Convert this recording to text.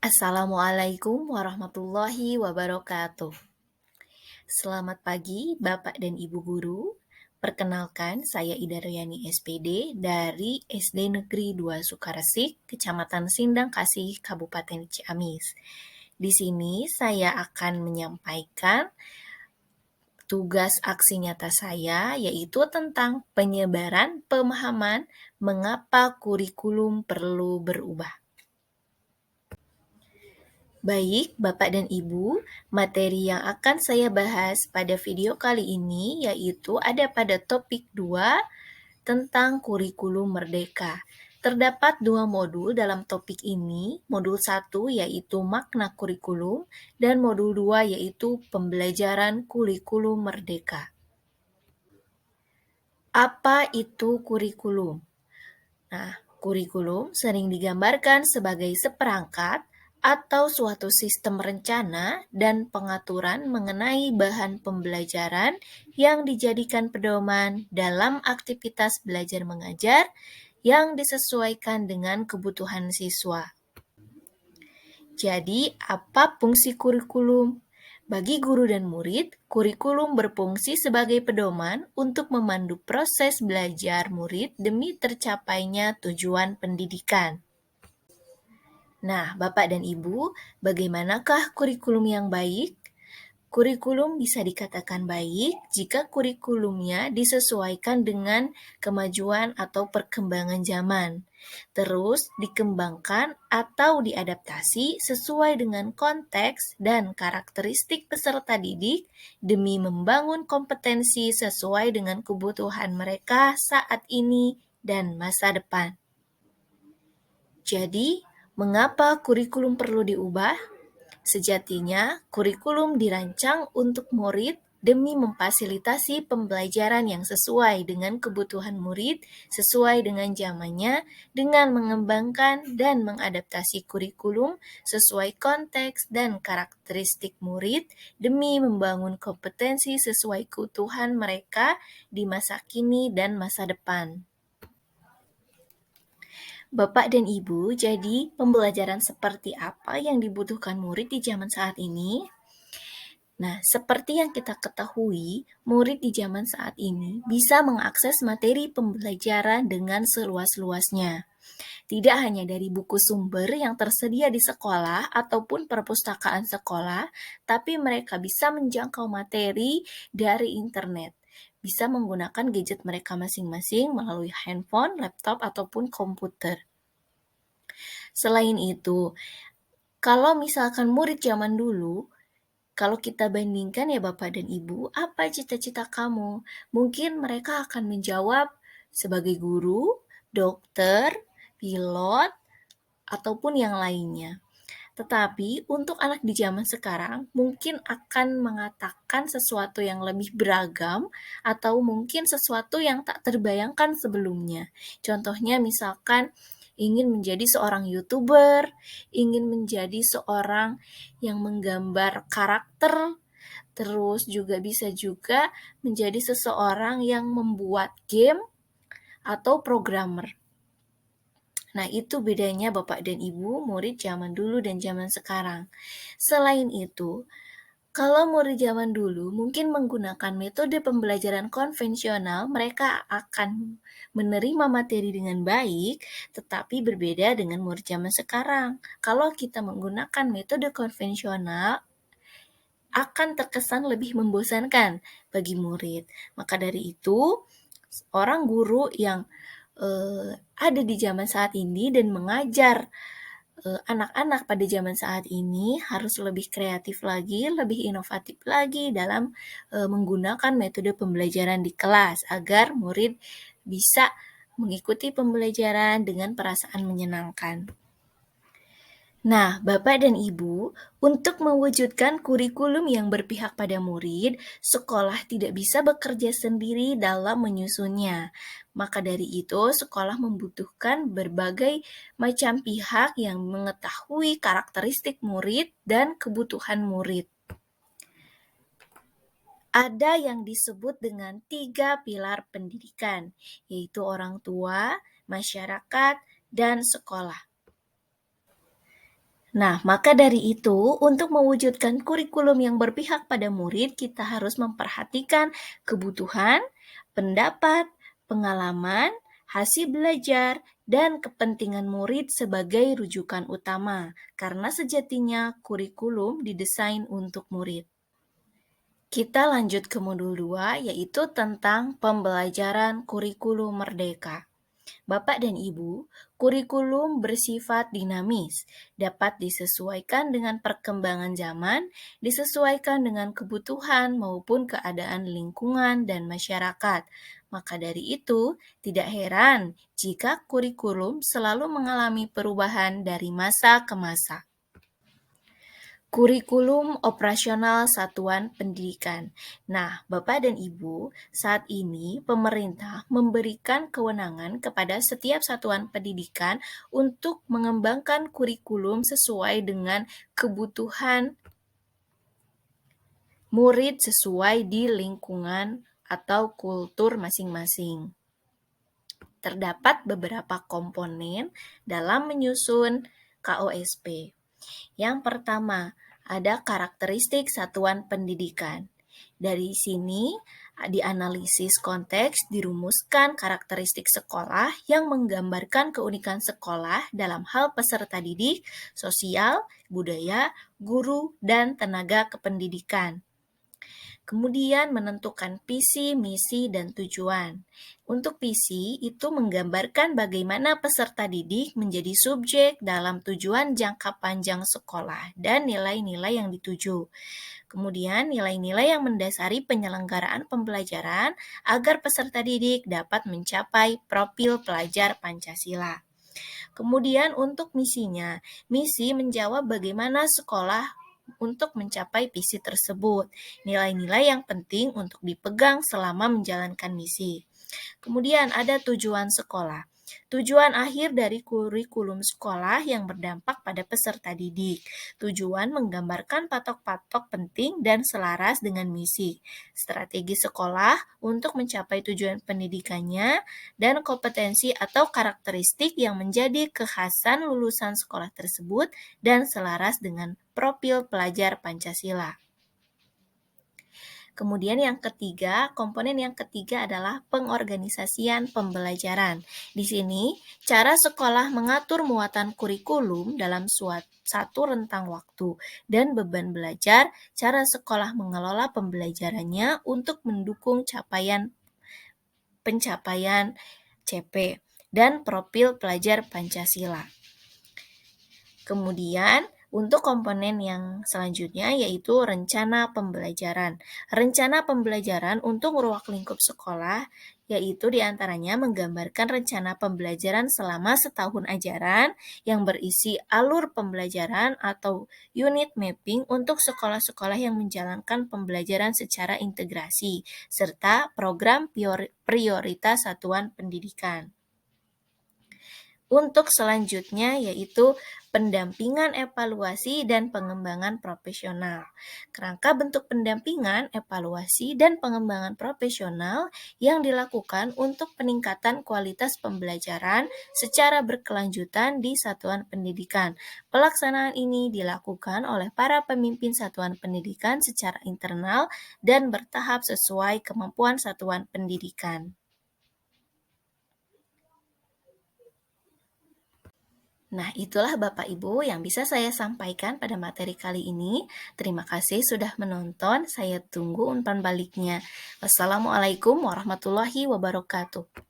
Assalamualaikum warahmatullahi wabarakatuh. Selamat pagi Bapak dan Ibu guru. Perkenalkan, saya Ida Royani SPD dari SD Negeri 2 Sukaresik, Kecamatan Sindang Kasih, Kabupaten Ciamis. Di sini saya akan menyampaikan tugas aksi nyata saya, yaitu tentang penyebaran pemahaman mengapa kurikulum perlu berubah. Baik, Bapak dan Ibu, materi yang akan saya bahas pada video kali ini yaitu ada pada topik 2 tentang kurikulum merdeka. Terdapat 2 modul dalam topik ini, modul 1 yaitu makna kurikulum dan modul 2 yaitu pembelajaran kurikulum merdeka. Apa itu kurikulum? Nah, kurikulum sering digambarkan sebagai seperangkat atau suatu sistem rencana dan pengaturan mengenai bahan pembelajaran yang dijadikan pedoman dalam aktivitas belajar mengajar yang disesuaikan dengan kebutuhan siswa. Jadi, apa fungsi kurikulum? Bagi guru dan murid, kurikulum berfungsi sebagai pedoman untuk memandu proses belajar murid demi tercapainya tujuan pendidikan. Nah, Bapak dan Ibu, bagaimanakah kurikulum yang baik? Kurikulum bisa dikatakan baik jika kurikulumnya disesuaikan dengan kemajuan atau perkembangan zaman, terus dikembangkan atau diadaptasi sesuai dengan konteks dan karakteristik peserta didik demi membangun kompetensi sesuai dengan kebutuhan mereka saat ini dan masa depan. Jadi, mengapa kurikulum perlu diubah? Sejatinya, kurikulum dirancang untuk murid demi memfasilitasi pembelajaran yang sesuai dengan kebutuhan murid, sesuai dengan zamannya, dengan mengembangkan dan mengadaptasi kurikulum sesuai konteks dan karakteristik murid demi membangun kompetensi sesuai kebutuhan mereka di masa kini dan masa depan. Bapak dan Ibu, jadi pembelajaran seperti apa yang dibutuhkan murid di zaman saat ini? Nah, seperti yang kita ketahui, murid di zaman saat ini bisa mengakses materi pembelajaran dengan seluas-luasnya. Tidak hanya dari buku sumber yang tersedia di sekolah ataupun perpustakaan sekolah, tapi mereka bisa menjangkau materi dari internet. Bisa menggunakan gadget mereka masing-masing melalui handphone, laptop, ataupun komputer. Selain itu, kalau misalkan murid zaman dulu, kalau kita bandingkan ya Bapak dan Ibu, apa cita-cita kamu? Mungkin mereka akan menjawab sebagai guru, dokter, pilot, ataupun yang lainnya. Tetapi untuk anak di zaman sekarang mungkin akan mengatakan sesuatu yang lebih beragam atau mungkin sesuatu yang tak terbayangkan sebelumnya. Contohnya misalkan ingin menjadi seorang YouTuber, ingin menjadi seorang yang menggambar karakter, terus juga bisa juga menjadi seseorang yang membuat game atau programmer. Nah, itu bedanya Bapak dan Ibu, murid zaman dulu dan zaman sekarang. Selain itu, kalau murid zaman dulu mungkin menggunakan metode pembelajaran konvensional, mereka akan menerima materi dengan baik, tetapi berbeda dengan murid zaman sekarang. Kalau kita menggunakan metode konvensional, akan terkesan lebih membosankan bagi murid. Maka dari itu, orang guru yang ada di zaman saat ini dan mengajar anak-anak pada zaman saat ini harus lebih kreatif lagi, lebih inovatif lagi dalam menggunakan metode pembelajaran di kelas agar murid bisa mengikuti pembelajaran dengan perasaan menyenangkan. Nah, Bapak dan Ibu, untuk mewujudkan kurikulum yang berpihak pada murid, sekolah tidak bisa bekerja sendiri dalam menyusunnya. Maka dari itu, sekolah membutuhkan berbagai macam pihak yang mengetahui karakteristik murid dan kebutuhan murid. Ada yang disebut dengan 3 pilar pendidikan, yaitu orang tua, masyarakat, dan sekolah. Nah, maka dari itu, untuk mewujudkan kurikulum yang berpihak pada murid, kita harus memperhatikan kebutuhan, pendapat, pengalaman, hasil belajar, dan kepentingan murid sebagai rujukan utama, karena sejatinya kurikulum didesain untuk murid. Kita lanjut ke modul 2, yaitu tentang pembelajaran kurikulum merdeka. Bapak dan Ibu, kurikulum bersifat dinamis, dapat disesuaikan dengan perkembangan zaman, disesuaikan dengan kebutuhan maupun keadaan lingkungan dan masyarakat. Maka dari itu, tidak heran jika kurikulum selalu mengalami perubahan dari masa ke masa. Kurikulum operasional satuan pendidikan. Nah, Bapak dan Ibu, saat ini pemerintah memberikan kewenangan kepada setiap satuan pendidikan untuk mengembangkan kurikulum sesuai dengan kebutuhan murid sesuai di lingkungan atau kultur masing-masing. Terdapat beberapa komponen dalam menyusun KOSP. Yang pertama, ada karakteristik satuan pendidikan. Dari sini, dianalisis konteks, dirumuskan karakteristik sekolah yang menggambarkan keunikan sekolah dalam hal peserta didik, sosial, budaya, guru, dan tenaga kependidikan. Kemudian menentukan visi, misi, dan tujuan. Untuk visi itu menggambarkan bagaimana peserta didik menjadi subjek dalam tujuan jangka panjang sekolah dan nilai-nilai yang dituju. Kemudian nilai-nilai yang mendasari penyelenggaraan pembelajaran agar peserta didik dapat mencapai profil pelajar Pancasila. Kemudian untuk misinya, misi menjawab bagaimana sekolah untuk mencapai visi tersebut, nilai-nilai yang penting untuk dipegang selama menjalankan misi. Kemudian ada tujuan sekolah. Tujuan akhir dari kurikulum sekolah yang berdampak pada peserta didik. Tujuan menggambarkan patok-patok penting dan selaras dengan misi. Strategi sekolah untuk mencapai tujuan pendidikannya dan kompetensi atau karakteristik yang menjadi kekhasan lulusan sekolah tersebut dan selaras dengan profil pelajar Pancasila. Kemudian yang ketiga, komponen yang ketiga adalah pengorganisasian pembelajaran. Di sini, cara sekolah mengatur muatan kurikulum dalam satu rentang waktu dan beban belajar, cara sekolah mengelola pembelajarannya untuk mendukung pencapaian CP dan profil pelajar Pancasila. Kemudian, untuk komponen yang selanjutnya yaitu rencana pembelajaran. Rencana pembelajaran untuk ruang lingkup sekolah yaitu diantaranya menggambarkan rencana pembelajaran selama setahun ajaran yang berisi alur pembelajaran atau unit mapping untuk sekolah-sekolah yang menjalankan pembelajaran secara integrasi, serta program prioritas satuan pendidikan. Untuk selanjutnya yaitu pendampingan evaluasi dan pengembangan profesional. Kerangka bentuk pendampingan, evaluasi, dan pengembangan profesional yang dilakukan untuk peningkatan kualitas pembelajaran secara berkelanjutan di satuan pendidikan. Pelaksanaan ini dilakukan oleh para pemimpin satuan pendidikan secara internal dan bertahap sesuai kemampuan satuan pendidikan. Nah, itulah Bapak Ibu yang bisa saya sampaikan pada materi kali ini. Terima kasih sudah menonton. Saya tunggu umpan baliknya. Wassalamualaikum warahmatullahi wabarakatuh.